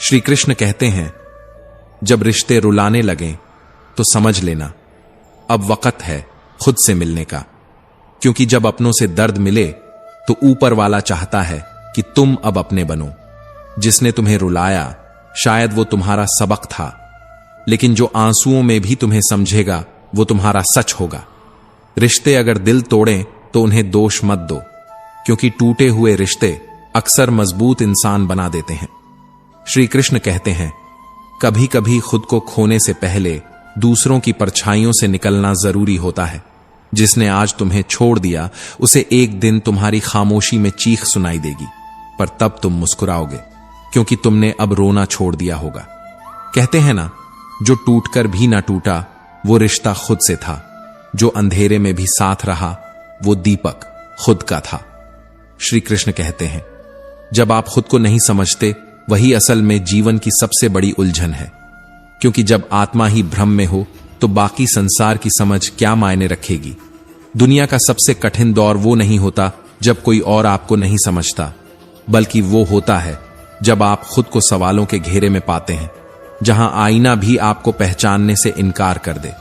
श्री कृष्ण कहते हैं, जब रिश्ते रुलाने लगें तो समझ लेना अब वक्त है खुद से मिलने का, क्योंकि जब अपनों से दर्द मिले तो ऊपर वाला चाहता है कि तुम अब अपने बनो। जिसने तुम्हें रुलाया शायद वो तुम्हारा सबक था, लेकिन जो आंसुओं में भी तुम्हें समझेगा वो तुम्हारा सच होगा। रिश्ते अगर दिल तोड़ें तो उन्हें दोष मत दो, क्योंकि टूटे हुए रिश्ते अक्सर मजबूत इंसान बना देते हैं। श्री कृष्ण कहते हैं, कभी कभी खुद को खोने से पहले दूसरों की परछाइयों से निकलना जरूरी होता है। जिसने आज तुम्हें छोड़ दिया उसे एक दिन तुम्हारी खामोशी में चीख सुनाई देगी, पर तब तुम मुस्कुराओगे क्योंकि तुमने अब रोना छोड़ दिया होगा। कहते हैं ना, जो टूटकर भी ना टूटा वो रिश्ता खुद से था, जो अंधेरे में भी साथ रहा वो दीपक खुद का था। श्री कृष्ण कहते हैं, जब आप खुद को नहीं समझते वही असल में जीवन की सबसे बड़ी उलझन है, क्योंकि जब आत्मा ही भ्रम में हो तो बाकी संसार की समझ क्या मायने रखेगी। दुनिया का सबसे कठिन दौर वो नहीं होता जब कोई और आपको नहीं समझता, बल्कि वो होता है जब आप खुद को सवालों के घेरे में पाते हैं, जहां आईना भी आपको पहचानने से इनकार कर दे।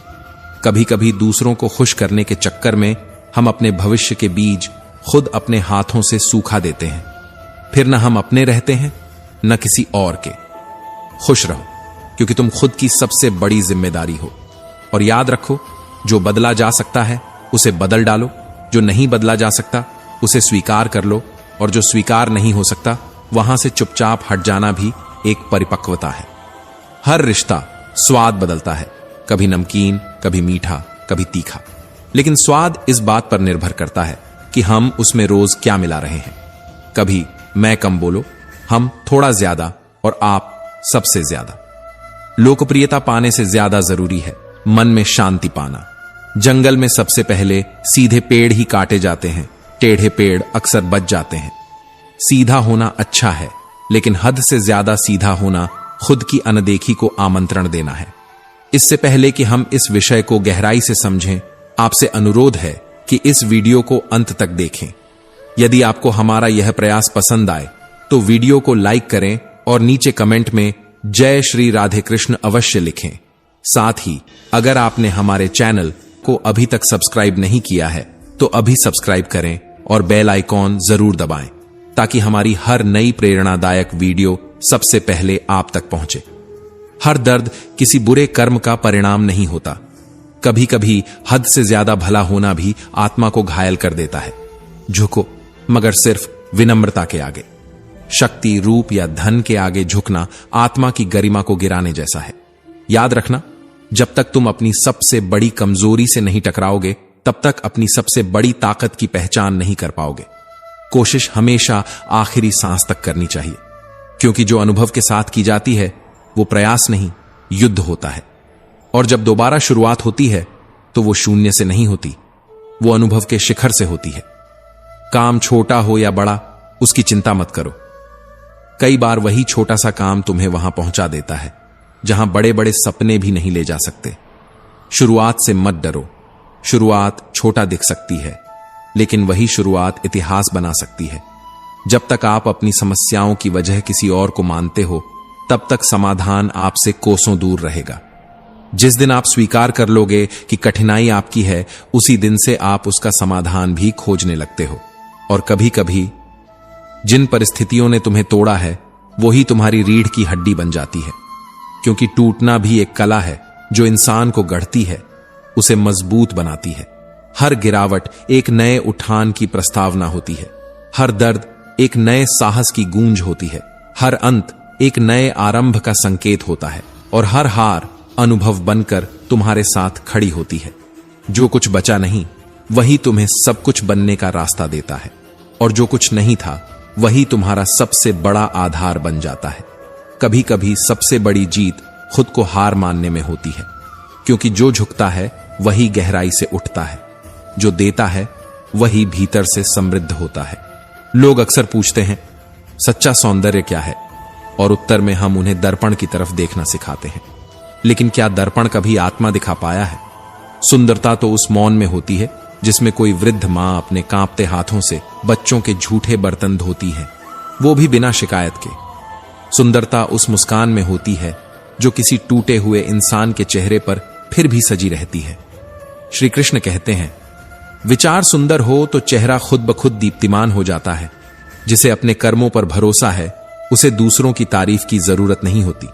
कभी कभी दूसरों को खुश करने के चक्कर में हम अपने भविष्य के बीज खुद अपने हाथों से सूखा देते हैं। फिर न हम अपने रहते हैं न किसी और के। खुश रहो, क्योंकि तुम खुद की सबसे बड़ी जिम्मेदारी हो। और याद रखो, जो बदला जा सकता है उसे बदल डालो, जो नहीं बदला जा सकता उसे स्वीकार कर लो, और जो स्वीकार नहीं हो सकता वहां से चुपचाप हट जाना भी एक परिपक्वता है। हर रिश्ता स्वाद बदलता है, कभी नमकीन, कभी मीठा, कभी तीखा, लेकिन स्वाद इस बात पर निर्भर करता है कि हम उसमें रोज क्या मिला रहे हैं। कभी मैं कम बोलो, हम थोड़ा ज्यादा, और आप सबसे ज्यादा। लोकप्रियता पाने से ज्यादा जरूरी है मन में शांति पाना। जंगल में सबसे पहले सीधे पेड़ ही काटे जाते हैं, टेढ़े पेड़ अक्सर बच जाते हैं। सीधा होना अच्छा है, लेकिन हद से ज्यादा सीधा होना खुद की अनदेखी को आमंत्रण देना है। इससे पहले कि हम इस विषय को गहराई से समझें, आपसे अनुरोध है कि इस वीडियो को अंत तक देखें। यदि आपको हमारा यह प्रयास पसंद आए तो वीडियो को लाइक करें और नीचे कमेंट में जय श्री राधे कृष्ण अवश्य लिखें। साथ ही अगर आपने हमारे चैनल को अभी तक सब्सक्राइब नहीं किया है तो अभी सब्सक्राइब करें और बेल आइकॉन जरूर दबाएं, ताकि हमारी हर नई प्रेरणादायक वीडियो सबसे पहले आप तक पहुंचे। हर दर्द किसी बुरे कर्म का परिणाम नहीं होता। कभी कभी हद से ज्यादा भला होना भी आत्मा को घायल कर देता है। झुको, मगर सिर्फ विनम्रता के आगे। शक्ति, रूप या धन के आगे झुकना आत्मा की गरिमा को गिराने जैसा है। याद रखना, जब तक तुम अपनी सबसे बड़ी कमजोरी से नहीं टकराओगे तब तक अपनी सबसे बड़ी ताकत की पहचान नहीं कर पाओगे। कोशिश हमेशा आखिरी सांस तक करनी चाहिए, क्योंकि जो अनुभव के साथ की जाती है वो प्रयास नहीं, युद्ध होता है। और जब दोबारा शुरुआत होती है तो वो शून्य से नहीं होती, वो अनुभव के शिखर से होती है। काम छोटा हो या बड़ा, उसकी चिंता मत करो। कई बार वही छोटा सा काम तुम्हें वहां पहुंचा देता है जहां बड़े बड़े सपने भी नहीं ले जा सकते। शुरुआत से मत डरो। शुरुआत छोटा दिख सकती है, लेकिन वही शुरुआत इतिहास बना सकती है। जब तक आप अपनी समस्याओं की वजह किसी और को मानते हो, तब तक समाधान आपसे कोसों दूर रहेगा। जिस दिन आप स्वीकार कर लोगे कि कठिनाई आपकी है, उसी दिन से आप उसका समाधान भी खोजने लगते हो। और कभी कभी जिन परिस्थितियों ने तुम्हें तोड़ा है वही तुम्हारी रीढ़ की हड्डी बन जाती है, क्योंकि टूटना भी एक कला है जो इंसान को गढ़ती है, उसे मजबूत बनाती है। हर गिरावट एक नए उठान की प्रस्तावना होती है, हर दर्द एक नए साहस की गूंज होती है, हर अंत एक नए आरंभ का संकेत होता है, और हर हार अनुभव बनकर तुम्हारे साथ खड़ी होती है। जो कुछ बचा नहीं वही तुम्हें सब कुछ बनने का रास्ता देता है, और जो कुछ नहीं था वही तुम्हारा सबसे बड़ा आधार बन जाता है। कभी कभी सबसे बड़ी जीत खुद को हार मानने में होती है, क्योंकि जो झुकता है वही गहराई से उठता है, जो देता है वही भीतर से समृद्ध होता है। लोग अक्सर पूछते हैं, सच्चा सौंदर्य क्या है? और उत्तर में हम उन्हें दर्पण की तरफ देखना सिखाते हैं। लेकिन क्या दर्पण कभी आत्मा दिखा पाया है? सुंदरता तो उस मौन में होती है जिसमें कोई वृद्ध मां अपने कांपते हाथों से बच्चों के झूठे बर्तन धोती है, वो भी बिना शिकायत के। सुंदरता उस मुस्कान में होती है जो किसी टूटे हुए इंसान के चेहरे पर फिर भी सजी रहती है। श्री कृष्ण कहते हैं, विचार सुंदर हो तो चेहरा खुद ब खुद दीप्तिमान हो जाता है। जिसे अपने कर्मों पर भरोसा है उसे दूसरों की तारीफ की जरूरत नहीं होती।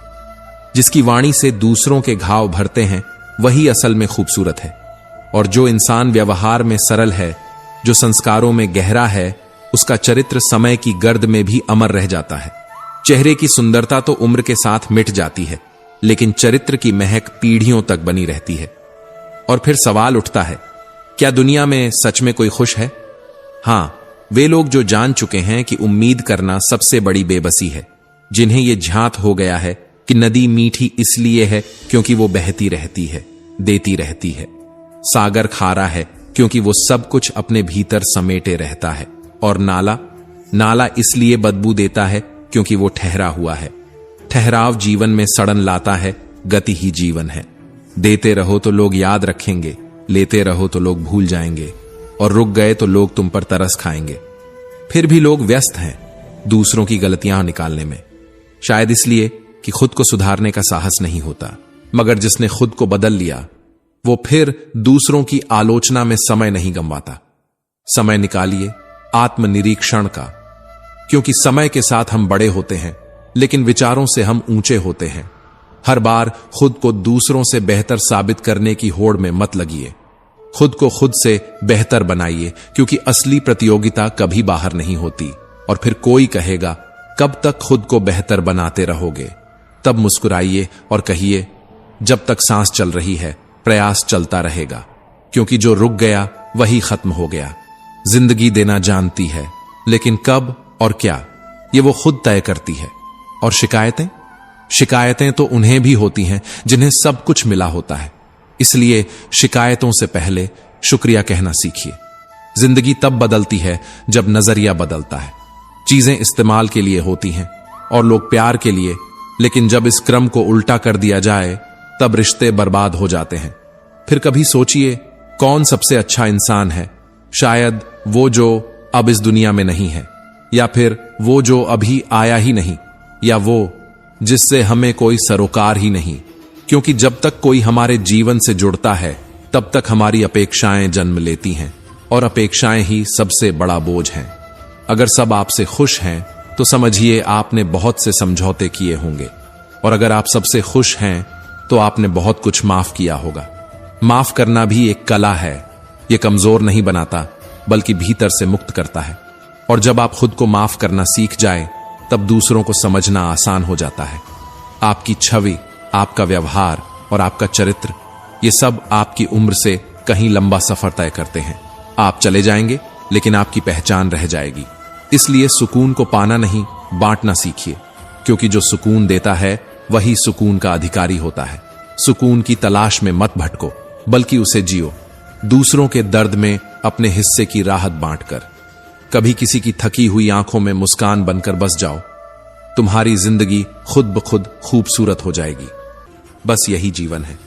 जिसकी वाणी से दूसरों के घाव भरते हैं वही असल में खूबसूरत है। और जो इंसान व्यवहार में सरल है, जो संस्कारों में गहरा है, उसका चरित्र समय की गर्द में भी अमर रह जाता है। चेहरे की सुंदरता तो उम्र के साथ मिट जाती है, लेकिन चरित्र की महक पीढ़ियों तक बनी रहती है। और फिर सवाल उठता है, क्या दुनिया में सच में कोई खुश है? हां, वे लोग जो जान चुके हैं कि उम्मीद करना सबसे बड़ी बेबसी है, जिन्हें यह झांत हो गया है कि नदी मीठी इसलिए है क्योंकि वो बहती रहती है, देती रहती है। सागर खारा है क्योंकि वो सब कुछ अपने भीतर समेटे रहता है। और नाला इसलिए बदबू देता है क्योंकि वो ठहरा हुआ है। ठहराव जीवन में सड़न लाता है, गति ही जीवन है। देते रहो तो लोग याद रखेंगे, लेते रहो तो लोग भूल जाएंगे, और रुक गए तो लोग तुम पर तरस खाएंगे। फिर भी लोग व्यस्त हैं दूसरों की गलतियां निकालने में, शायद इसलिए कि खुद को सुधारने का साहस नहीं होता। मगर जिसने खुद को बदल लिया वो फिर दूसरों की आलोचना में समय नहीं गंवाता। समय निकालिए आत्मनिरीक्षण का, क्योंकि समय के साथ हम बड़े होते हैं लेकिन विचारों से हम ऊंचे होते हैं। हर बार खुद को दूसरों से बेहतर साबित करने की होड़ में मत लगिए। खुद को खुद से बेहतर बनाइए, क्योंकि असली प्रतियोगिता कभी बाहर नहीं होती। और फिर कोई कहेगा, कब तक खुद को बेहतर बनाते रहोगे? तब मुस्कुराइए और कहिए, जब तक सांस चल रही है प्रयास चलता रहेगा, क्योंकि जो रुक गया वही खत्म हो गया। जिंदगी देना जानती है, लेकिन कब और क्या ये वो खुद तय करती है। और शिकायतें तो उन्हें भी होती हैं जिन्हें सब कुछ मिला होता है। इसलिए शिकायतों से पहले शुक्रिया कहना सीखिए। जिंदगी तब बदलती है जब नजरिया बदलता है। चीजें इस्तेमाल के लिए होती हैं और लोग प्यार के लिए, लेकिन जब इस क्रम को उल्टा कर दिया जाए तब रिश्ते बर्बाद हो जाते हैं। फिर कभी सोचिए, कौन सबसे अच्छा इंसान है? शायद वो जो अब इस दुनिया में नहीं है, या फिर वो जो अभी आया ही नहीं, या वो जिससे हमें कोई सरोकार ही नहीं। क्योंकि जब तक कोई हमारे जीवन से जुड़ता है तब तक हमारी अपेक्षाएं जन्म लेती हैं, और अपेक्षाएं ही सबसे बड़ा बोझ हैं। अगर सब आपसे खुश हैं तो समझिए आपने बहुत से समझौते किए होंगे, और अगर आप सबसे खुश हैं तो आपने बहुत कुछ माफ किया होगा। माफ करना भी एक कला है। यह कमजोर नहीं बनाता बल्कि भीतर से मुक्त करता है। और जब आप खुद को माफ करना सीख जाए तब दूसरों को समझना आसान हो जाता है। आपकी छवि, आपका व्यवहार और आपका चरित्र, ये सब आपकी उम्र से कहीं लंबा सफर तय करते हैं। आप चले जाएंगे लेकिन आपकी पहचान रह जाएगी। इसलिए सुकून को पाना नहीं, बांटना सीखिए, क्योंकि जो सुकून देता है वही सुकून का अधिकारी होता है। सुकून की तलाश में मत भटको, बल्कि उसे जियो, दूसरों के दर्द में अपने हिस्से की राहत बांटकर। कभी किसी की थकी हुई आंखों में मुस्कान बनकर बस जाओ। तुम्हारी जिंदगी खुद ब खुद खूबसूरत हो जाएगी। बस यही जीवन है।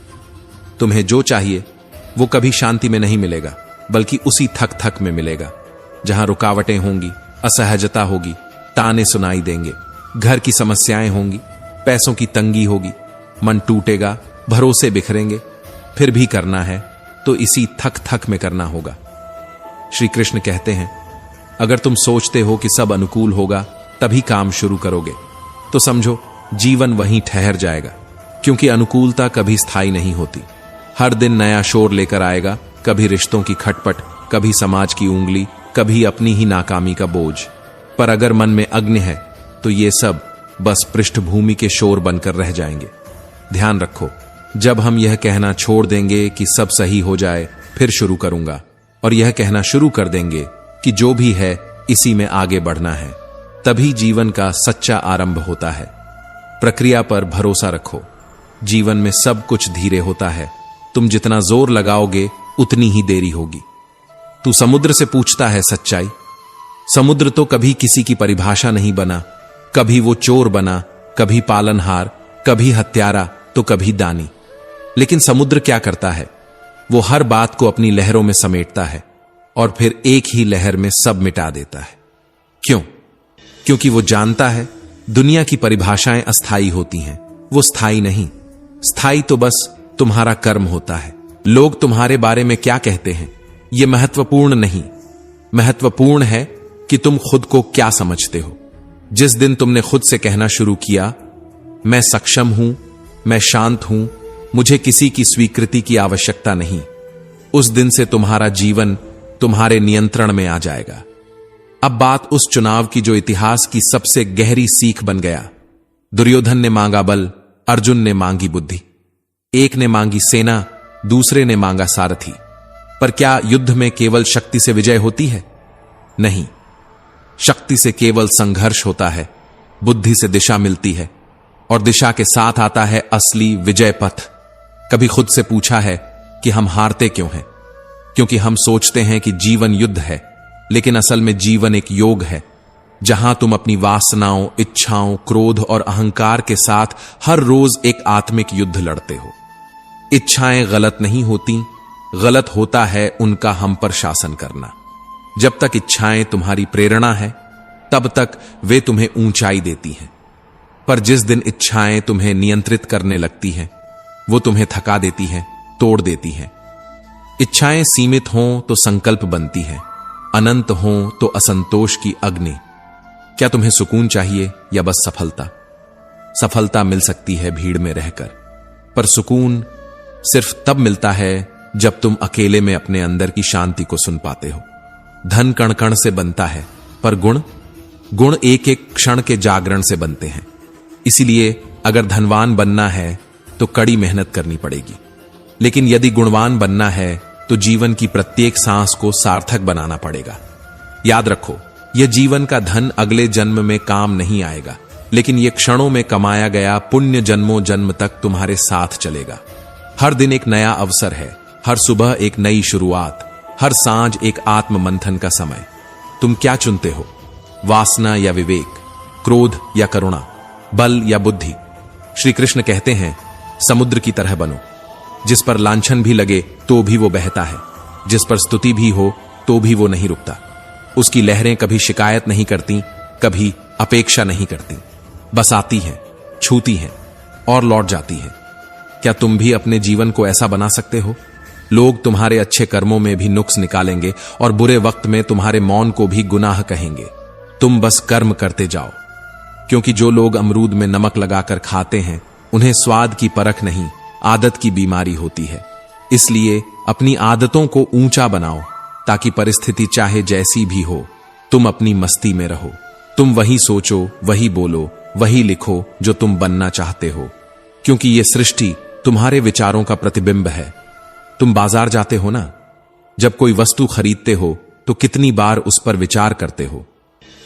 तुम्हें जो चाहिए वो कभी शांति में नहीं मिलेगा, बल्कि उसी थक थक में मिलेगा, जहां रुकावटें होंगी, असहजता होगी, ताने सुनाई देंगे, घर की समस्याएं होंगी, पैसों की तंगी होगी, मन टूटेगा, भरोसे बिखरेंगे। फिर भी करना है तो इसी थक थक में करना होगा। श्री कृष्ण कहते हैं, अगर तुम सोचते हो कि सब अनुकूल होगा तभी काम शुरू करोगे तो समझो जीवन वहीं ठहर जाएगा, क्योंकि अनुकूलता कभी स्थायी नहीं होती। हर दिन नया शोर लेकर आएगा, कभी रिश्तों की खटपट, कभी समाज की उंगली, कभी अपनी ही नाकामी का बोझ। पर अगर मन में अग्नि है तो ये सब बस पृष्ठभूमि के शोर बनकर रह जाएंगे। ध्यान रखो, जब हम यह कहना छोड़ देंगे कि सब सही हो जाए फिर शुरू करूंगा, और यह कहना शुरू कर देंगे कि जो भी है इसी में आगे बढ़ना है, तभी जीवन का सच्चा आरंभ होता है। प्रक्रिया पर भरोसा रखो। जीवन में सब कुछ धीरे होता है। तुम जितना जोर लगाओगे उतनी ही देरी होगी। तू समुद्र से पूछता है सच्चाई। समुद्र तो कभी किसी की परिभाषा नहीं बना। कभी वो चोर बना, कभी पालनहार, कभी हत्यारा तो कभी दानी। लेकिन समुद्र क्या करता है? वो हर बात को अपनी लहरों में समेटता है और फिर एक ही लहर में सब मिटा देता है। क्यों? क्योंकि वो जानता है दुनिया की परिभाषाएं अस्थाई होती हैं, वो स्थायी नहीं। स्थायी तो बस तुम्हारा कर्म होता है। लोग तुम्हारे बारे में क्या कहते हैं यह महत्वपूर्ण नहीं। महत्वपूर्ण है कि तुम खुद को क्या समझते हो। जिस दिन तुमने खुद से कहना शुरू किया, मैं सक्षम हूं, मैं शांत हूं, मुझे किसी की स्वीकृति की आवश्यकता नहीं, उस दिन से तुम्हारा जीवन तुम्हारे नियंत्रण में आ जाएगा। अब बात उस चुनाव की जो इतिहास की सबसे गहरी सीख बन गया। दुर्योधन ने मांगा बल, अर्जुन ने मांगी बुद्धि। एक ने मांगी सेना, दूसरे ने मांगा सारथी। पर क्या युद्ध में केवल शक्ति से विजय होती है? नहीं, शक्ति से केवल संघर्ष होता है, बुद्धि से दिशा मिलती है, और दिशा के साथ आता है असली विजय पथ। कभी खुद से पूछा है कि हम हारते क्यों हैं? क्योंकि हम सोचते हैं कि जीवन युद्ध है, लेकिन असल में जीवन एक योग है, जहां तुम अपनी वासनाओं, इच्छाओं, क्रोध और अहंकार के साथ हर रोज एक आत्मिक युद्ध लड़ते हो। इच्छाएं गलत नहीं होती, गलत होता है उनका हम पर शासन करना। जब तक इच्छाएं तुम्हारी प्रेरणा है, तब तक वे तुम्हें ऊंचाई देती हैं। पर जिस दिन इच्छाएं तुम्हें नियंत्रित करने लगती हैं, वो तुम्हें थका देती हैं, तोड़ देती हैं। इच्छाएं सीमित हों तो संकल्प बनती हैं, अनंत हों तो असंतोष की अग्नि। क्या तुम्हें सुकून चाहिए या बस सफलता? सफलता मिल सकती है भीड़ में रहकर, पर सुकून सिर्फ तब मिलता है जब तुम अकेले में अपने अंदर की शांति को सुन पाते हो। धन कण कण से बनता है, पर गुण एक एक क्षण के जागरण से बनते हैं। इसीलिए अगर धनवान बनना है तो कड़ी मेहनत करनी पड़ेगी, लेकिन यदि गुणवान बनना है तो जीवन की प्रत्येक सांस को सार्थक बनाना पड़ेगा। याद रखो, यह जीवन का धन अगले जन्म में काम नहीं आएगा, लेकिन यह क्षणों में कमाया गया पुण्य जन्मों जन्म तक तुम्हारे साथ चलेगा। हर दिन एक नया अवसर है, हर सुबह एक नई शुरुआत, हर सांझ एक आत्म मंथन का समय। तुम क्या चुनते हो? वासना या विवेक, क्रोध या करुणा, बल या बुद्धि? श्री कृष्ण कहते हैं, समुद्र की तरह बनो, जिस पर लांछन भी लगे तो भी वो बहता है, जिस पर स्तुति भी हो तो भी वो नहीं रुकता। उसकी लहरें कभी शिकायत नहीं करती, कभी अपेक्षा नहीं करती, बस आती हैं, छूती हैं और लौट जाती हैं। क्या तुम भी अपने जीवन को ऐसा बना सकते हो? लोग तुम्हारे अच्छे कर्मों में भी नुक्स निकालेंगे और बुरे वक्त में तुम्हारे मौन को भी गुनाह कहेंगे। तुम बस कर्म करते जाओ, क्योंकि जो लोग अमरूद में नमक लगाकर खाते हैं, उन्हें स्वाद की परख नहीं, आदत की बीमारी होती है। इसलिए अपनी आदतों को ऊंचा बनाओ, ताकि परिस्थिति चाहे जैसी भी हो, तुम अपनी मस्ती में रहो। तुम वही सोचो, वही बोलो, वही लिखो जो तुम बनना चाहते हो, क्योंकि ये सृष्टि तुम्हारे विचारों का प्रतिबिंब है। तुम बाजार जाते हो ना, जब कोई वस्तु खरीदते हो तो कितनी बार उस पर विचार करते हो,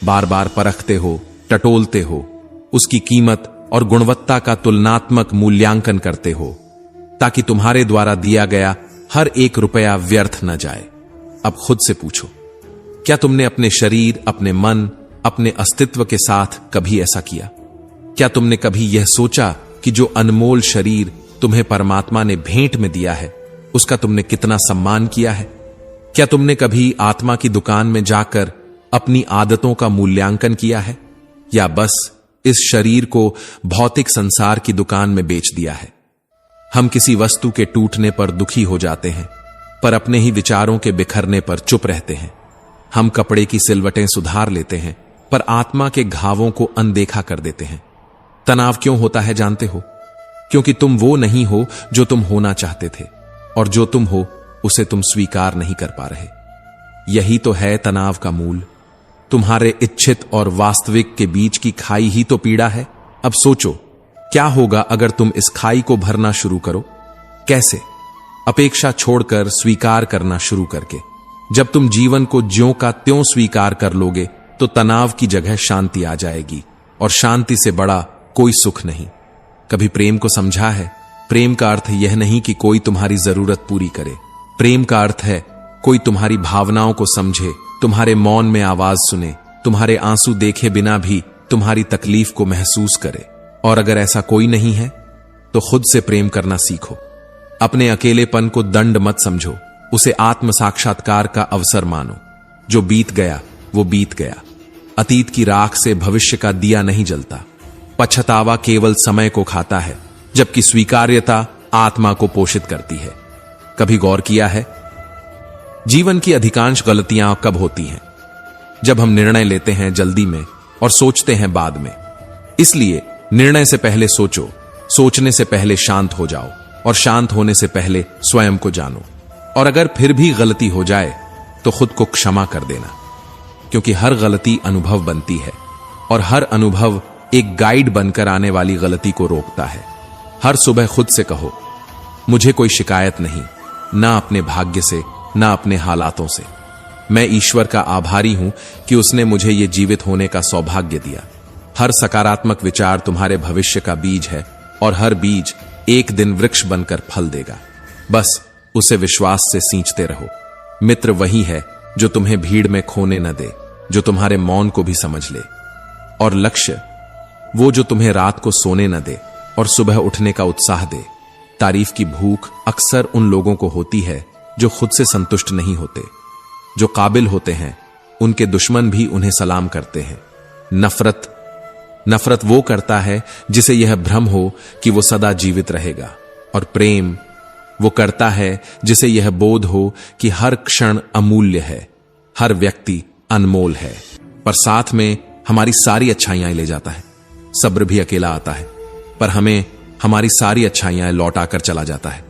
बार बार परखते हो, टटोलते हो, उसकी कीमत और गुणवत्ता का तुलनात्मक मूल्यांकन करते हो, ताकि तुम्हारे द्वारा दिया गया हर एक रुपया व्यर्थ न जाए। अब खुद से पूछो, क्या तुमने अपने शरीर, अपने मन, अपने अस्तित्व के साथ कभी ऐसा किया? क्या तुमने कभी यह सोचा कि जो अनमोल शरीर तुम्हें परमात्मा ने भेंट में दिया है, उसका तुमने कितना सम्मान किया है? क्या तुमने कभी आत्मा की दुकान में जाकर अपनी आदतों का मूल्यांकन किया है, या बस इस शरीर को भौतिक संसार की दुकान में बेच दिया है? हम किसी वस्तु के टूटने पर दुखी हो जाते हैं, पर अपने ही विचारों के बिखरने पर चुप रहते हैं। हम कपड़े की सिलवटें सुधार लेते हैं, पर आत्मा के घावों को अनदेखा कर देते हैं। तनाव क्यों होता है जानते हो? क्योंकि तुम वो नहीं हो जो तुम होना चाहते थे, और जो तुम हो उसे तुम स्वीकार नहीं कर पा रहे। यही तो है तनाव का मूल। तुम्हारे इच्छित और वास्तविक के बीच की खाई ही तो पीड़ा है। अब सोचो, क्या होगा अगर तुम इस खाई को भरना शुरू करो? कैसे? अपेक्षा छोड़कर स्वीकार करना शुरू करके। जब तुम जीवन को ज्यों का त्यों स्वीकार कर लोगे, तो तनाव की जगह शांति आ जाएगी, और शांति से बड़ा कोई सुख नहीं। कभी प्रेम को समझा है? प्रेम का अर्थ यह नहीं कि कोई तुम्हारी जरूरत पूरी करे। प्रेम का अर्थ है कोई तुम्हारी भावनाओं को समझे, तुम्हारे मौन में आवाज सुने, तुम्हारे आंसू देखे बिना भी तुम्हारी तकलीफ को महसूस करे। और अगर ऐसा कोई नहीं है, तो खुद से प्रेम करना सीखो। अपने अकेलेपन को दंड मत समझो, उसे आत्म साक्षात्कार का अवसर मानो। जो बीत गया वो बीत गया, अतीत की राख से भविष्य का दिया नहीं जलता। पछतावा केवल समय को खाता है, जबकि स्वीकार्यता आत्मा को पोषित करती है। कभी गौर किया है, जीवन की अधिकांश गलतियां कब होती हैं? जब हम निर्णय लेते हैं जल्दी में और सोचते हैं बाद में। इसलिए निर्णय से पहले सोचो, सोचने से पहले शांत हो जाओ और शांत होने से पहले स्वयं को जानो। और अगर फिर भी गलती हो जाए तो खुद को क्षमा कर देना, क्योंकि हर गलती अनुभव बनती है और हर अनुभव एक गाइड बनकर आने वाली गलती को रोकता है। हर सुबह खुद से कहो, मुझे कोई शिकायत नहीं, ना अपने भाग्य से ना अपने हालातों से। मैं ईश्वर का आभारी हूं कि उसने मुझे ये जीवित होने का सौभाग्य दिया। हर सकारात्मक विचार तुम्हारे भविष्य का बीज है और हर बीज एक दिन वृक्ष बनकर फल देगा। बस उसे विश्वास से सींचते रहो। मित्र वही है जो तुम्हें भीड़ में खोने न दे, जो तुम्हारे मौन को भी समझ ले। और लक्ष्य वो जो तुम्हें रात को सोने न दे और सुबह उठने का उत्साह दे। तारीफ की भूख अक्सर उन लोगों को होती है जो खुद से संतुष्ट नहीं होते। जो काबिल होते हैं उनके दुश्मन भी उन्हें सलाम करते हैं। नफरत वो करता है जिसे यह भ्रम हो कि वो सदा जीवित रहेगा। और प्रेम वो करता है जिसे यह बोध हो कि हर क्षण अमूल्य है, हर व्यक्ति अनमोल है। पर साथ में हमारी सारी अच्छाइयां ले जाता है। सब्र भी अकेला आता है, पर हमें हमारी सारी अच्छाइयां लौटा कर चला जाता है।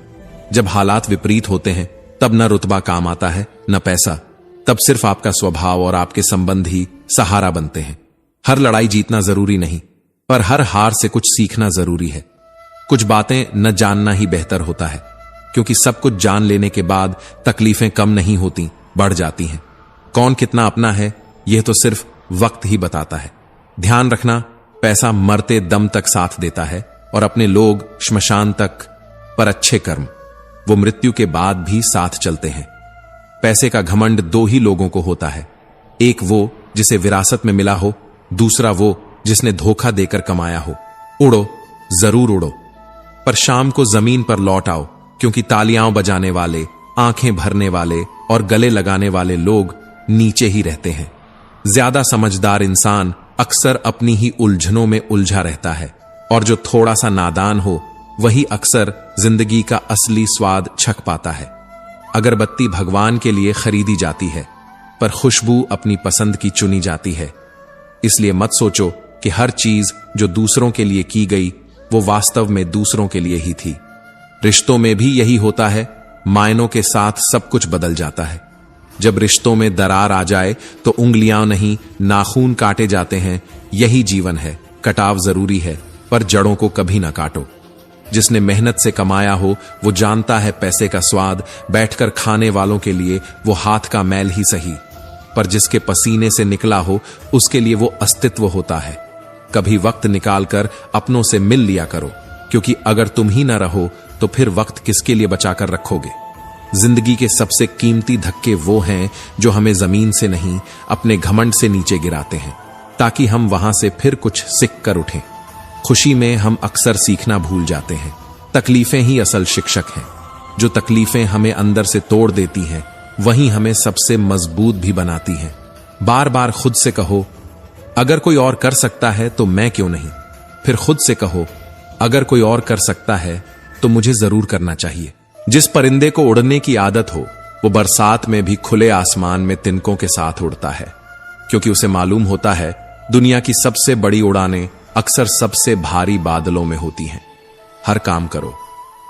जब हालात विपरीत होते हैं तब न रुतबा काम आता है न पैसा, तब सिर्फ आपका स्वभाव और आपके संबंध ही सहारा बनते हैं। हर लड़ाई जीतना जरूरी नहीं, पर हर हार से कुछ सीखना जरूरी है। कुछ बातें न जानना ही बेहतर होता है, क्योंकि सब कुछ जान लेने के बाद तकलीफें कम नहीं होती, बढ़ जाती हैं। कौन कितना अपना है यह तो सिर्फ वक्त ही बताता है। ध्यान रखना, पैसा मरते दम तक साथ देता है और अपने लोग श्मशान तक, पर अच्छे कर्म वो मृत्यु के बाद भी साथ चलते हैं। पैसे का घमंड दो ही लोगों को होता है, एक वो जिसे विरासत में मिला हो, दूसरा वो जिसने धोखा देकर कमाया हो। उड़ो, जरूर उड़ो, पर शाम को जमीन पर लौट आओ, क्योंकि तालियां बजाने वाले, आंखें भरने वाले और गले लगाने वाले लोग नीचे ही रहते हैं। ज्यादा समझदार इंसान अक्सर अपनी ही उलझनों में उलझा रहता है, और जो थोड़ा सा नादान हो वही अक्सर जिंदगी का असली स्वाद छक पाता है। अगरबत्ती भगवान के लिए खरीदी जाती है, पर खुशबू अपनी पसंद की चुनी जाती है। इसलिए मत सोचो कि हर चीज जो दूसरों के लिए की गई वो वास्तव में दूसरों के लिए ही थी। रिश्तों में भी यही होता है, मायनों के साथ सब कुछ बदल जाता है। जब रिश्तों में दरार आ जाए तो उंगलियां नहीं नाखून काटे जाते हैं। यही जीवन है, कटाव जरूरी है, पर जड़ों को कभी ना काटो। जिसने मेहनत से कमाया हो वो जानता है पैसे का स्वाद, बैठकर खाने वालों के लिए वो हाथ का मैल ही सही, पर जिसके पसीने से निकला हो उसके लिए वो अस्तित्व होता है। कभी वक्त निकालकर अपनों से मिल लिया करो, क्योंकि अगर तुम ही ना रहो तो फिर वक्त किसके लिए बचाकर रखोगे। जिंदगी के सबसे कीमती धक्के वो हैं जो हमें जमीन से नहीं अपने घमंड से नीचे गिराते हैं, ताकि हम वहां से फिर कुछ सीख कर उठें। खुशी में हम अक्सर सीखना भूल जाते हैं। तकलीफें ही असल शिक्षक हैं। जो तकलीफें हमें अंदर से तोड़ देती हैं वहीं हमें सबसे मजबूत भी बनाती हैं। बार बार खुद से कहो, अगर कोई और कर सकता है तो मैं क्यों नहीं। फिर खुद से कहो, अगर कोई और कर सकता है तो मुझे जरूर करना चाहिए। जिस परिंदे को उड़ने की आदत हो वो बरसात में भी खुले आसमान में तिनकों के साथ उड़ता है, क्योंकि उसे मालूम होता है दुनिया की सबसे बड़ी उड़ानें अक्सर सबसे भारी बादलों में होती हैं। हर काम करो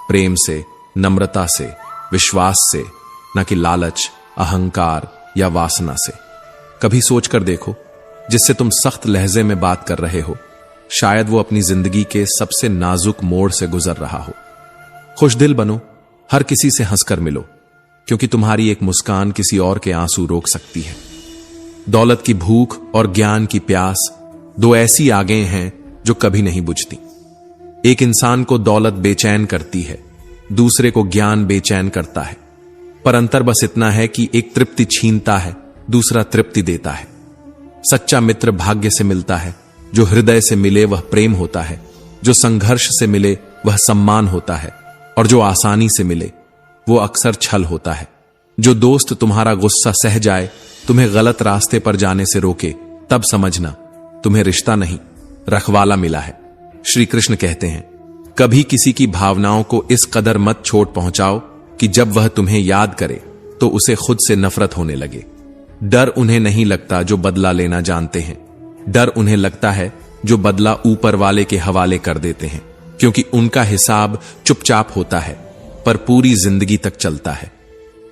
प्रेम से, नम्रता से, विश्वास से, न कि लालच, अहंकार या वासना से। कभी सोच कर देखो, जिससे तुम सख्त लहजे में बात कर रहे हो शायद वो अपनी जिंदगी के सबसे नाजुक मोड़ से गुजर रहा हो। खुशदिल बनो, हर किसी से हंसकर मिलो, क्योंकि तुम्हारी एक मुस्कान किसी और के आंसू रोक सकती है। दौलत की भूख और ज्ञान की प्यास दो ऐसी आगें हैं जो कभी नहीं बुझती। एक इंसान को दौलत बेचैन करती है, दूसरे को ज्ञान बेचैन करता है, पर अंतर बस इतना है कि एक तृप्ति छीनता है, दूसरा तृप्ति देता है। सच्चा मित्र भाग्य से मिलता है, जो हृदय से मिले वह प्रेम होता है, जो संघर्ष से मिले वह सम्मान होता है, और जो आसानी से मिले वो अक्सर छल होता है। जो दोस्त तुम्हारा गुस्सा सह जाए, तुम्हें गलत रास्ते पर जाने से रोके, तब समझना तुम्हें रिश्ता नहीं, रखवाला मिला है। श्री कृष्ण कहते हैं, कभी किसी की भावनाओं को इस कदर मत चोट पहुंचाओ कि जब वह तुम्हें याद करे तो उसे खुद से नफरत होने लगे। डर उन्हें नहीं लगता जो बदला लेना जानते हैं, डर उन्हें लगता है जो बदला ऊपर वाले के हवाले कर देते हैं, क्योंकि उनका हिसाब चुपचाप होता है पर पूरी जिंदगी तक चलता है।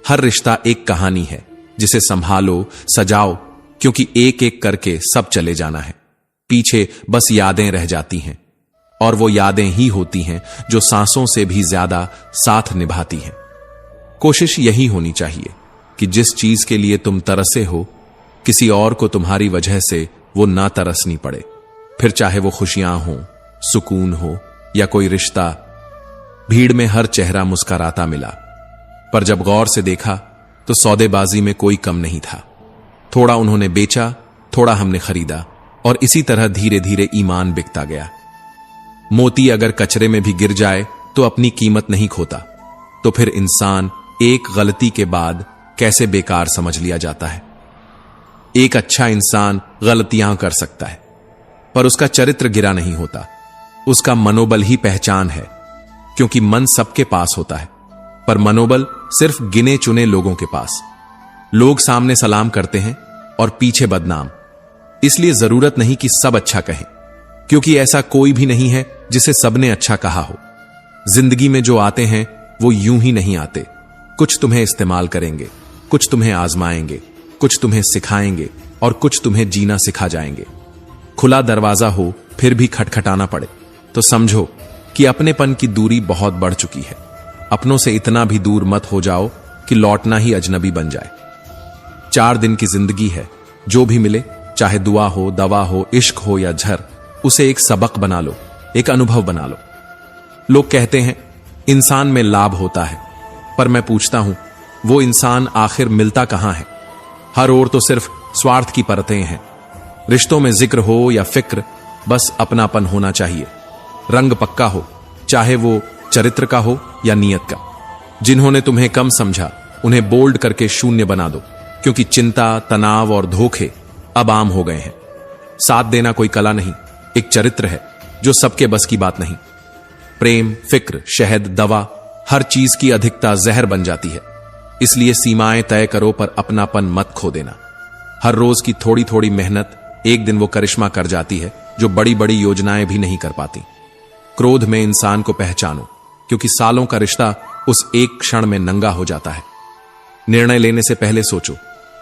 हर रिश्ता एक कहानी है जिसे संभालो, सजाओ, क्योंकि एक एक करके सब चले जाना है। पीछे बस यादें रह जाती हैं, और वो यादें ही होती हैं जो सांसों से भी ज्यादा साथ निभाती हैं। कोशिश यही होनी चाहिए कि जिस चीज के लिए तुम तरसे हो, किसी और को तुम्हारी वजह से वो ना तरसनी पड़े। फिर चाहे वो खुशियां हो, सुकून हो या कोई रिश्ता। भीड़ में हर चेहरा मुस्कुराता मिला, पर जब गौर से देखा तो सौदेबाजी में कोई कम नहीं था। थोड़ा उन्होंने बेचा, थोड़ा हमने खरीदा, और इसी तरह धीरे धीरे ईमान बिकता गया। मोती अगर कचरे में भी गिर जाए तो अपनी कीमत नहीं खोता, तो फिर इंसान एक गलती के बाद कैसे बेकार समझ लिया जाता है। एक अच्छा इंसान गलतियां कर सकता है, पर उसका चरित्र गिरा नहीं होता। उसका मनोबल ही पहचान है, क्योंकि मन सबके पास होता है, पर मनोबल सिर्फ गिने चुने लोगों के पास। लोग सामने सलाम करते हैं और पीछे बदनाम। इसलिए जरूरत नहीं कि सब अच्छा कहें, क्योंकि ऐसा कोई भी नहीं है जिसे सबने अच्छा कहा हो। जिंदगी में जो आते हैं वो यूं ही नहीं आते। कुछ तुम्हें इस्तेमाल करेंगे, कुछ तुम्हें आजमाएंगे, कुछ तुम्हें सिखाएंगे और कुछ तुम्हें जीना सिखा जाएंगे। खुला दरवाजा हो फिर भी खटखटाना पड़े तो समझो कि अपनेपन की दूरी बहुत बढ़ चुकी है। अपनों से इतना भी दूर मत हो जाओ कि लौटना ही अजनबी बन जाए। 4 दिन की जिंदगी है, जो भी मिले, चाहे दुआ हो, दवा हो, इश्क हो या झर, उसे एक सबक बना लो, एक अनुभव बना लो। लोग कहते हैं इंसान में लाभ होता है, पर मैं पूछता हूं वो इंसान आखिर मिलता कहां है? हर ओर तो सिर्फ स्वार्थ की परतें हैं। रिश्तों में जिक्र हो या फिक्र, बस अपनापन होना चाहिए। रंग पक्का हो, चाहे वो चरित्र का हो या नियत का। जिन्होंने तुम्हें कम समझा उन्हें बोल्ड करके शून्य बना दो, क्योंकि चिंता, तनाव और धोखे अब आम हो गए हैं। साथ देना कोई कला नहीं, एक चरित्र है जो सबके बस की बात नहीं। प्रेम, फिक्र, शहद, दवा, हर चीज की अधिकता जहर बन जाती है। इसलिए सीमाएं तय करो, पर अपनापन मत खो देना। हर रोज की थोड़ी थोड़ी मेहनत एक दिन वो करिश्मा कर जाती है जो बड़ी बड़ी योजनाएं भी नहीं कर पाती। क्रोध में इंसान को पहचानो, क्योंकि सालों का रिश्ता उस एक क्षण में नंगा हो जाता है। निर्णय लेने से पहले सोचो,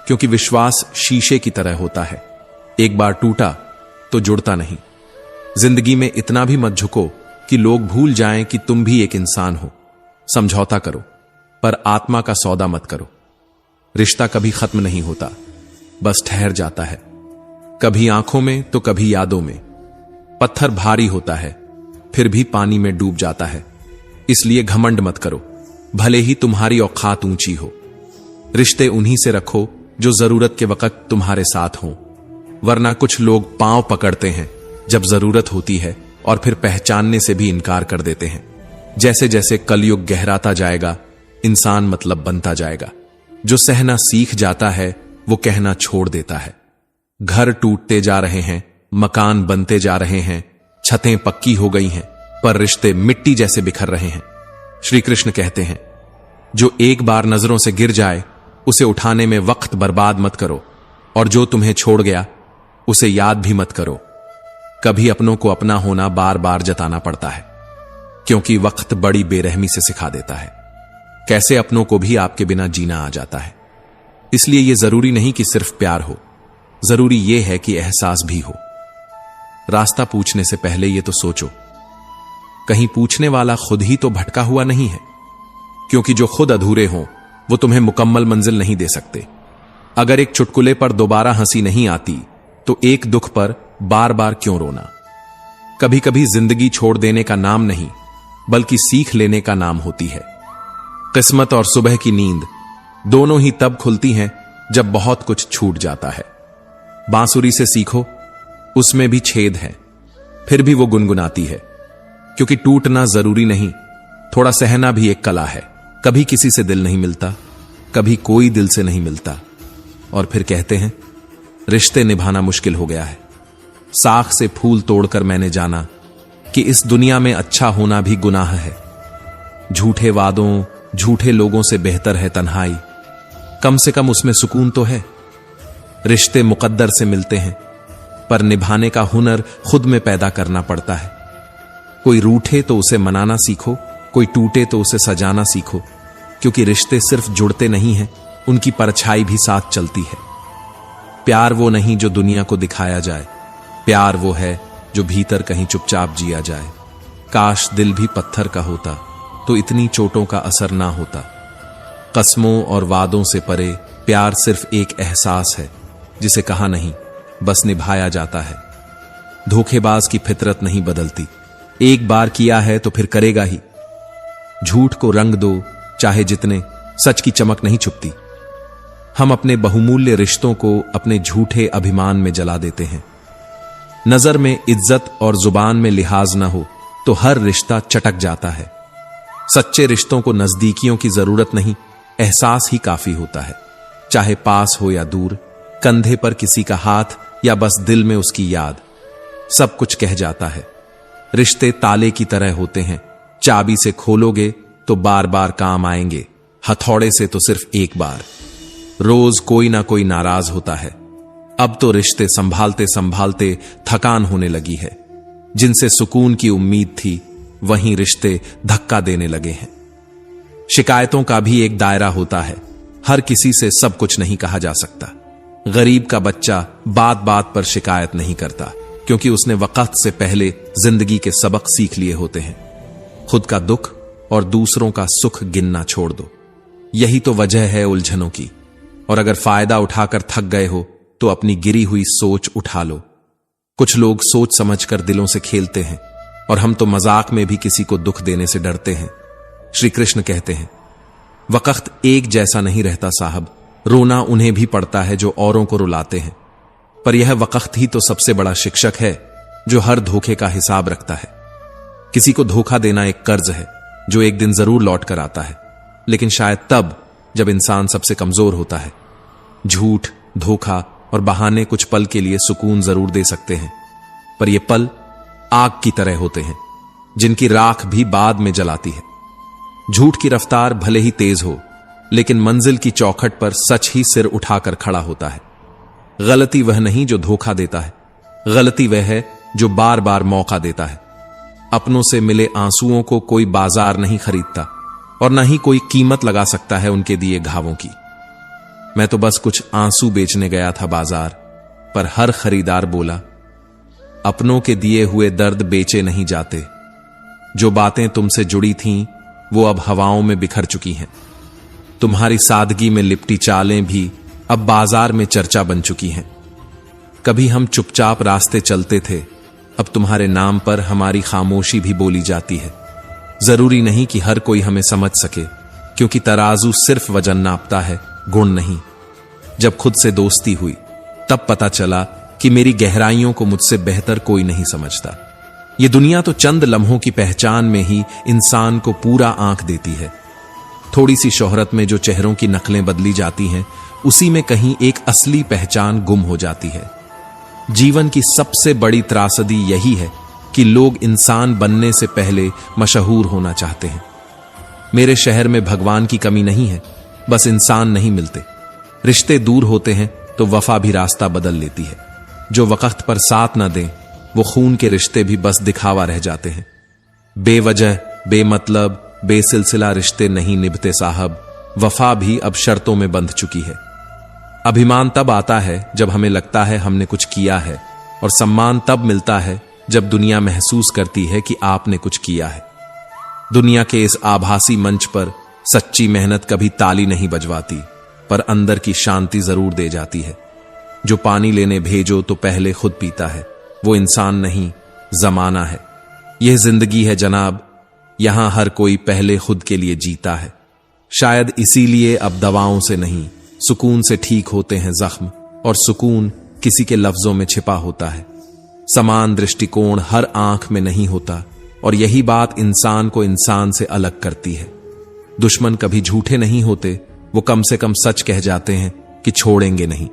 क्योंकि विश्वास शीशे की तरह होता है, एक बार टूटा तो जुड़ता नहीं। जिंदगी में इतना भी मत झुको कि लोग भूल जाएं कि तुम भी एक इंसान हो। समझौता करो, पर आत्मा का सौदा मत करो। रिश्ता कभी खत्म नहीं होता, बस ठहर जाता है, कभी आंखों में तो कभी यादों में। पत्थर भारी होता है, फिर भी पानी में डूब जाता है। इसलिए घमंड मत करो, भले ही तुम्हारी औकात ऊंची हो। रिश्ते उन्हीं से रखो जो जरूरत के वक्त तुम्हारे साथ हों, वरना कुछ लोग पांव पकड़ते हैं जब जरूरत होती है और फिर पहचानने से भी इनकार कर देते हैं। जैसे जैसे कलयुग गहराता जाएगा, इंसान मतलब बनता जाएगा। जो सहना सीख जाता है वो कहना छोड़ देता है। घर टूटते जा रहे हैं, मकान बनते जा रहे हैं, छतें पक्की हो गई हैं, पर रिश्ते मिट्टी जैसे बिखर रहे हैं। श्री कृष्ण कहते हैं, जो एक बार नजरों से गिर जाए उसे उठाने में वक्त बर्बाद मत करो, और जो तुम्हें छोड़ गया उसे याद भी मत करो। कभी अपनों को अपना होना बार बार जताना पड़ता है, क्योंकि वक्त बड़ी बेरहमी से सिखा देता है कैसे अपनों को भी आपके बिना जीना आ जाता है। इसलिए यह जरूरी नहीं कि सिर्फ प्यार हो, जरूरी यह है कि एहसास भी हो। रास्ता पूछने से पहले यह तो सोचो, कहीं पूछने वाला खुद ही तो भटका हुआ नहीं है, क्योंकि जो खुद अधूरे हों वो तुम्हें मुकम्मल मंजिल नहीं दे सकते। अगर एक चुटकुले पर दोबारा हंसी नहीं आती तो एक दुख पर बार बार क्यों रोना। कभी कभी जिंदगी छोड़ देने का नाम नहीं, बल्कि सीख लेने का नाम होती है। किस्मत और सुबह की नींद दोनों ही तब खुलती हैं जब बहुत कुछ छूट जाता है। बांसुरी से सीखो, उसमें भी छेद है, फिर भी वो गुनगुनाती है, क्योंकि टूटना जरूरी नहीं, थोड़ा सहना भी एक कला है। कभी किसी से दिल नहीं मिलता, कभी कोई दिल से नहीं मिलता, और फिर कहते हैं रिश्ते निभाना मुश्किल हो गया है। साख से फूल तोड़कर मैंने जाना कि इस दुनिया में अच्छा होना भी गुनाह है। झूठे वादों, झूठे लोगों से बेहतर है तन्हाई, कम से कम उसमें सुकून तो है। रिश्ते मुकद्दर से मिलते हैं, पर निभाने का हुनर खुद में पैदा करना पड़ता है। कोई रूठे तो उसे मनाना सीखो, कोई टूटे तो उसे सजाना सीखो, क्योंकि रिश्ते सिर्फ जुड़ते नहीं हैं, उनकी परछाई भी साथ चलती है। प्यार वो नहीं जो दुनिया को दिखाया जाए, प्यार वो है जो भीतर कहीं चुपचाप जिया जाए। काश दिल भी पत्थर का होता तो इतनी चोटों का असर ना होता। कस्मों और वादों से परे प्यार सिर्फ एक एहसास है जिसे कहा नहीं, बस निभाया जाता है। धोखेबाज की फितरत नहीं बदलती, एक बार किया है तो फिर करेगा ही। झूठ को रंग दो चाहे जितने, सच की चमक नहीं छुपती। हम अपने बहुमूल्य रिश्तों को अपने झूठे अभिमान में जला देते हैं। नजर में इज्जत और जुबान में लिहाज न हो तो हर रिश्ता चटक जाता है। सच्चे रिश्तों को नजदीकियों की जरूरत नहीं, एहसास ही काफी होता है। चाहे पास हो या दूर, कंधे पर किसी का हाथ या बस दिल में उसकी याद, सब कुछ कह जाता है। रिश्ते ताले की तरह होते हैं, चाबी से खोलोगे तो बार बार काम आएंगे, हथौड़े से तो सिर्फ एक बार। रोज कोई ना कोई नाराज होता है। अब तो रिश्ते संभालते संभालते थकान होने लगी है। जिनसे सुकून की उम्मीद थी, वहीं रिश्ते धक्का देने लगे हैं। शिकायतों का भी एक दायरा होता है, हर किसी से सब कुछ नहीं कहा जा सकता। गरीब का बच्चा बात बात पर शिकायत नहीं करता, क्योंकि उसने वक्त से पहले जिंदगी के सबक सीख लिए होते हैं। खुद का दुख और दूसरों का सुख गिनना छोड़ दो, यही तो वजह है उलझनों की। और अगर फायदा उठाकर थक गए हो तो अपनी गिरी हुई सोच उठा लो। कुछ लोग सोच समझकर दिलों से खेलते हैं, और हम तो मजाक में भी किसी को दुख देने से डरते हैं। श्री कृष्ण कहते हैं, वक्त एक जैसा नहीं रहता साहब, रोना उन्हें भी पड़ता है जो औरों को रुलाते हैं। पर यह वक्त ही तो सबसे बड़ा शिक्षक है जो हर धोखे का हिसाब रखता है। किसी को धोखा देना एक कर्ज है जो एक दिन जरूर लौट कर आता है, लेकिन शायद तब जब इंसान सबसे कमजोर होता है। झूठ, धोखा और बहाने कुछ पल के लिए सुकून जरूर दे सकते हैं, पर ये पल आग की तरह होते हैं जिनकी राख भी बाद में जलाती है। झूठ की रफ्तार भले ही तेज हो, लेकिन मंजिल की चौखट पर सच ही सिर उठाकर खड़ा होता है। गलती वह नहीं जो धोखा देता है, गलती वह है जो बार बार मौका देता है। अपनों से मिले आंसुओं को कोई बाजार नहीं खरीदता, और न ही कोई कीमत लगा सकता है उनके दिए घावों की। मैं तो बस कुछ आंसू बेचने गया था बाजार, पर हर खरीदार बोला, अपनों के दिए हुए दर्द बेचे नहीं जाते। जो बातें तुमसे जुड़ी थीं वो अब हवाओं में बिखर चुकी हैं। तुम्हारी सादगी में लिपटी चालें भी अब बाजार में चर्चा बन चुकी हैं। कभी हम चुपचाप रास्ते चलते थे, अब तुम्हारे नाम पर हमारी खामोशी भी बोली जाती है। जरूरी नहीं कि हर कोई हमें समझ सके, क्योंकि तराजू सिर्फ वजन नापता है, गुण नहीं। जब खुद से दोस्ती हुई तब पता चला कि मेरी गहराइयों को मुझसे बेहतर कोई नहीं समझता। ये दुनिया तो चंद लम्हों की पहचान में ही इंसान को पूरा आंक देती है। थोड़ी सी शोहरत में जो चेहरों की नकलें बदली जाती हैं, उसी में कहीं एक असली पहचान गुम हो जाती है। जीवन की सबसे बड़ी त्रासदी यही है कि लोग इंसान बनने से पहले मशहूर होना चाहते हैं। मेरे शहर में भगवान की कमी नहीं है, बस इंसान नहीं मिलते। रिश्ते दूर होते हैं तो वफा भी रास्ता बदल लेती है। जो वक्त पर साथ न दें, वो खून के रिश्ते भी बस दिखावा रह जाते हैं। बेवजह, बेमतलब, बेसिलसिला रिश्ते नहीं निभते साहब। वफा भी अब शर्तों में बंध चुकी है। अभिमान तब आता है जब हमें लगता है हमने कुछ किया है, और सम्मान तब मिलता है जब दुनिया महसूस करती है कि आपने कुछ किया है। दुनिया के इस आभासी मंच पर सच्ची मेहनत कभी ताली नहीं बजवाती, पर अंदर की शांति जरूर दे जाती है। जो पानी लेने भेजो तो पहले खुद पीता है, वो इंसान नहीं, जमाना है। यह जिंदगी है जनाब, यहां हर कोई पहले खुद के लिए जीता है। शायद इसीलिए अब दवाओं से नहीं, सुकून से ठीक होते हैं जख्म, और सुकून किसी के लफ्जों में छिपा होता है। समान दृष्टिकोण हर आंख में नहीं होता, और यही बात इंसान को इंसान से अलग करती है। दुश्मन कभी झूठे नहीं होते, वो कम से कम सच कह जाते हैं कि छोड़ेंगे नहीं,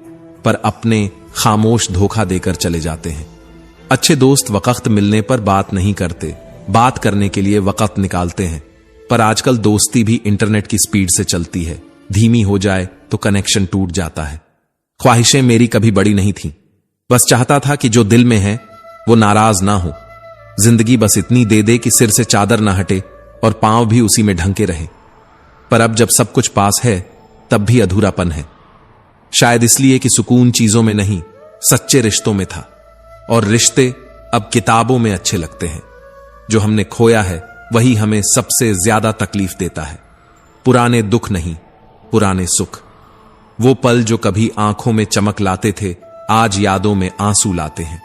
पर अपने खामोश धोखा देकर चले जाते हैं। अच्छे दोस्त वक्त मिलने पर बात नहीं करते, बात करने के लिए वक्त निकालते हैं। पर आजकल दोस्ती भी इंटरनेट की स्पीड से चलती है, धीमी हो जाए तो कनेक्शन टूट जाता है। ख्वाहिशें मेरी कभी बड़ी नहीं थीं, बस चाहता था कि जो दिल में है वो नाराज ना हो। जिंदगी बस इतनी दे दे कि सिर से चादर ना हटे और पांव भी उसी में ढंके रहे। पर अब जब सब कुछ पास है तब भी अधूरापन है। शायद इसलिए कि सुकून चीजों में नहीं, सच्चे रिश्तों में था। और रिश्ते अब किताबों में अच्छे लगते हैं। जो हमने खोया है वही हमें सबसे ज्यादा तकलीफ देता है। पुराने दुख नहीं, पुराने सुख। वो पल जो कभी आंखों में चमक लाते थे, आज यादों में आंसू लाते हैं।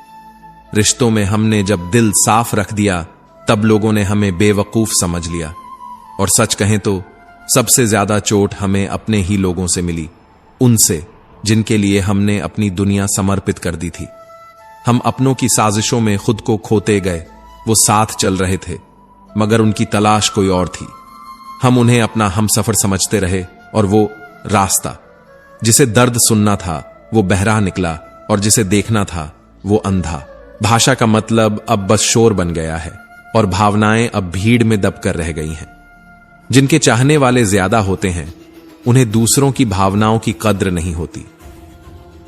रिश्तों में हमने जब दिल साफ रख दिया, तब लोगों ने हमें बेवकूफ समझ लिया। और सच कहें तो सबसे ज्यादा चोट हमें अपने ही लोगों से मिली, उनसे जिनके लिए हमने अपनी दुनिया समर्पित कर दी थी। हम अपनों की साजिशों में खुद को खोते गए। वो साथ चल रहे थे मगर उनकी तलाश कोई और थी। हम उन्हें अपना हमसफर समझते रहे और वो रास्ता जिसे दर्द सुनना था वो बहरा निकला और जिसे देखना था वो अंधा। भाषा का मतलब अब बस शोर बन गया है और भावनाएं अब भीड़ में दबकर रह गई हैं। जिनके चाहने वाले ज्यादा होते हैं उन्हें दूसरों की भावनाओं की कद्र नहीं होती।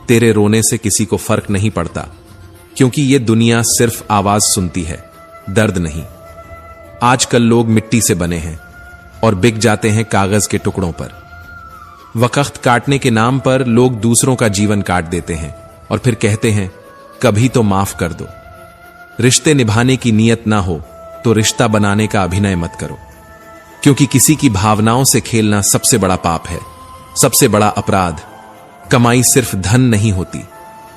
तेरे रोने से किसी को फर्क नहीं पड़ता, क्योंकि ये दुनिया सिर्फ आवाज सुनती है, दर्द नहीं। आजकल लोग मिट्टी से बने हैं और बिक जाते हैं कागज के टुकड़ों पर। वक्त काटने के नाम पर लोग दूसरों का जीवन काट देते हैं और फिर कहते हैं कभी तो माफ कर दो। रिश्ते निभाने की नीयत ना हो तो रिश्ता बनाने का अभिनय मत करो, क्योंकि किसी की भावनाओं से खेलना सबसे बड़ा पाप है, सबसे बड़ा अपराध। कमाई सिर्फ धन नहीं होती।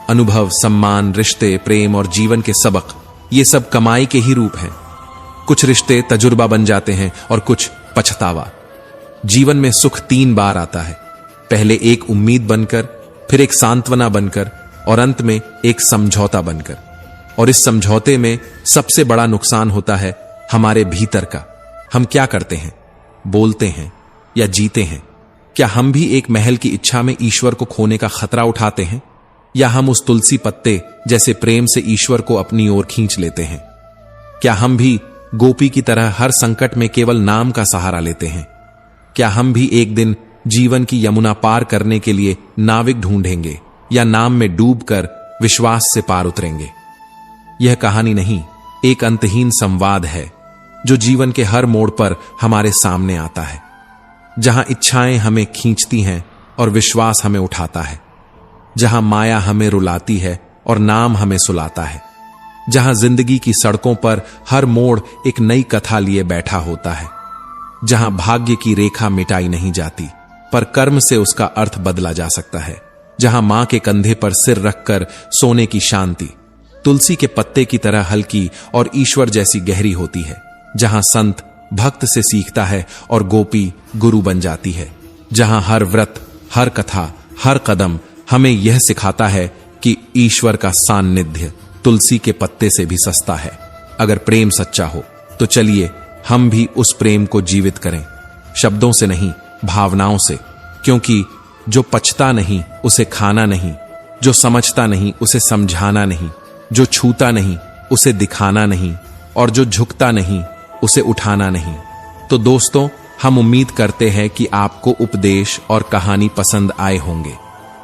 अनुभव, सम्मान, रिश्ते, प्रेम और जीवन के सबक, ये सब कमाई के ही रूप हैं। कुछ रिश्ते तजुर्बा बन जाते हैं और कुछ पछतावा। जीवन में सुख 3 बार आता है, पहले एक उम्मीद बनकर, फिर एक सांत्वना बनकर और अंत में एक समझौता बनकर। और इस समझौते में सबसे बड़ा नुकसान होता है हमारे भीतर का। हम क्या करते हैं, बोलते हैं या जीते हैं? क्या हम भी एक महल की इच्छा में ईश्वर को खोने का खतरा उठाते हैं, या हम उस तुलसी पत्ते जैसे प्रेम से ईश्वर को अपनी ओर खींच लेते हैं? क्या हम भी गोपी की तरह हर संकट में केवल नाम का सहारा लेते हैं? क्या हम भी एक दिन जीवन की यमुना पार करने के लिए नाविक ढूंढेंगे या नाम में डूबकर विश्वास से पार उतरेंगे? यह कहानी नहीं, एक अंतहीन संवाद है जो जीवन के हर मोड़ पर हमारे सामने आता है, जहां इच्छाएं हमें खींचती हैं और विश्वास हमें उठाता है, जहां माया हमें रुलाती है और नाम हमें सुलाता है, जहां जिंदगी की सड़कों पर हर मोड़ एक नई कथा लिए बैठा होता है, जहां भाग्य की रेखा मिटाई नहीं जाती पर कर्म से उसका अर्थ बदला जा सकता है, जहां मां के कंधे पर सिर रखकर सोने की शांति तुलसी के पत्ते की तरह हल्की और ईश्वर जैसी गहरी होती है, जहां संत भक्त से सीखता है और गोपी गुरु बन जाती है, जहां हर व्रत, हर कथा, हर कदम हमें यह सिखाता है कि ईश्वर का सान्निध्य तुलसी के पत्ते से भी सस्ता है। अगर प्रेम सच्चा हो तो चलिए हम भी उस प्रेम को जीवित करें, शब्दों से नहीं, भावनाओं से। क्योंकि जो पचता नहीं उसे खाना नहीं, जो समझता नहीं उसे समझाना नहीं, जो छूता नहीं उसे दिखाना नहीं और जो झुकता नहीं उसे उठाना नहीं। तो दोस्तों, हम उम्मीद करते हैं कि आपको उपदेश और कहानी पसंद आए होंगे।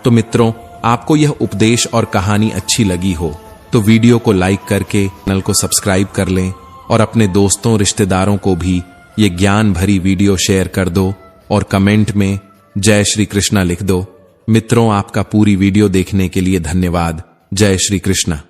तो मित्रों, आपको यह उपदेश और कहानी अच्छी लगी हो तो वीडियो को लाइक करके चैनल को सब्सक्राइब कर लें और अपने दोस्तों, रिश्तेदारों को भी ये ज्ञान भरी वीडियो शेयर कर दो और कमेंट में जय श्री कृष्णा लिख दो। मित्रों, आपका पूरी वीडियो देखने के लिए धन्यवाद। जय श्री कृष्णा।